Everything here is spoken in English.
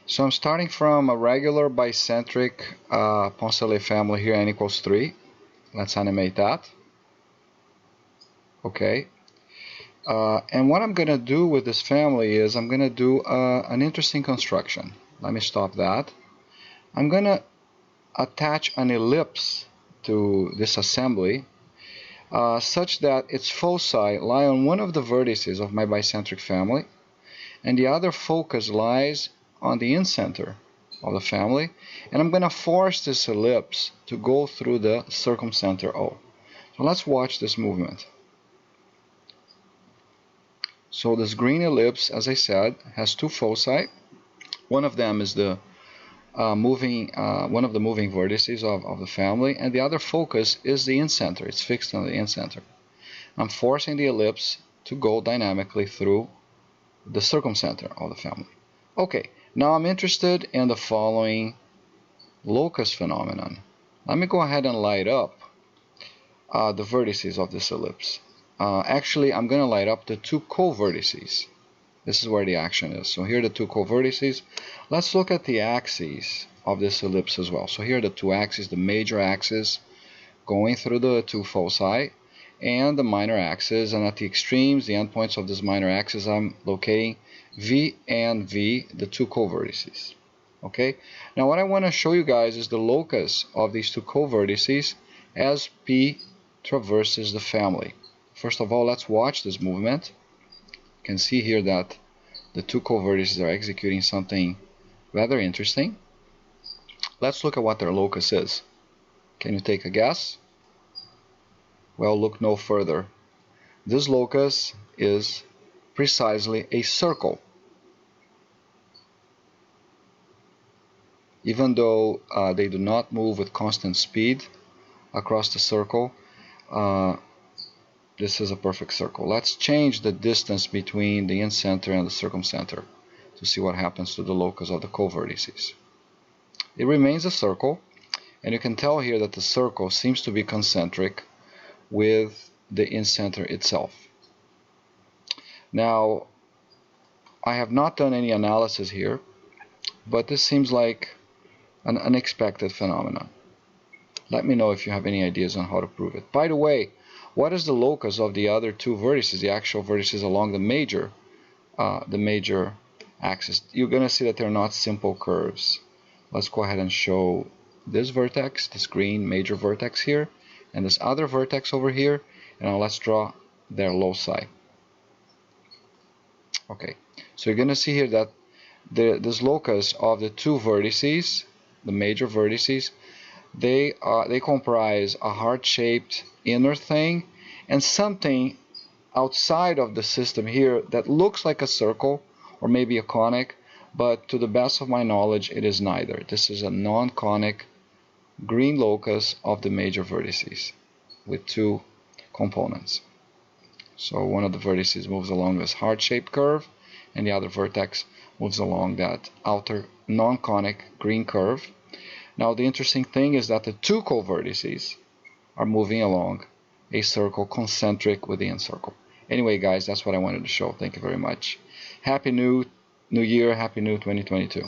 So I'm starting from a regular bicentric Poncelet family here, n equals 3. Let's animate that. Okay. And what I'm going to do with this family is I'm going to do an interesting construction. Let me stop that. I'm going to attach an ellipse to this assembly such that its foci lie on one of the vertices of my bicentric family, and the other focus lies on the incenter of the family, and I'm going to force this ellipse to go through the circumcenter O. So let's watch this movement. So this green ellipse, as I said, has two foci. One of them is the one of the moving vertices of the family, and the other focus is the incenter. It's fixed on the incenter. I'm forcing the ellipse to go dynamically through the circumcenter of the family. Okay, now I'm interested in the following locus phenomenon. Let me go ahead and light up the vertices of this ellipse. Actually, I'm going to light up the two co-vertices. This is where the action is. So here are the two co-vertices. Let's look at the axes of this ellipse as well. So here are the two axes, the major axis going through the two foci, and the minor axis, and at the extremes, the endpoints of this minor axis, I'm locating V and V, the two co-vertices. Okay, now what I want to show you guys is the locus of these two co-vertices as P traverses the family. First of all, let's watch this movement. You can see here that the two co-vertices are executing something rather interesting. Let's look at what their locus is. Can you take a guess? Well, look no further. This locus is precisely a circle. Even though they do not move with constant speed across the circle, this is a perfect circle. Let's change the distance between the incenter and the circumcenter to see what happens to the locus of the co-vertices. It remains a circle, and you can tell here that the circle seems to be concentric with the incenter itself. Now, I have not done any analysis here, but this seems like an unexpected phenomenon. Let me know if you have any ideas on how to prove it. By the way, what is the locus of the other two vertices, the actual vertices along the major axis? You're going to see that they're not simple curves. Let's go ahead and show this vertex, this green major vertex here, and this other vertex over here, and now let's draw their loci. Okay, so you're going to see here that this locus of the two vertices, the major vertices, they comprise a heart-shaped inner thing and something outside of the system here that looks like a circle or maybe a conic, but to the best of my knowledge it is neither. This is a non-conic green locus of the major vertices with two components. So one of the vertices moves along this heart-shaped curve, and the other vertex moves along that outer non-conic green curve. Now the interesting thing is that the two co-vertices are moving along a circle concentric with the incircle. Anyway, guys, that's what I wanted to show. Thank you very much. Happy New Year, Happy New 2022.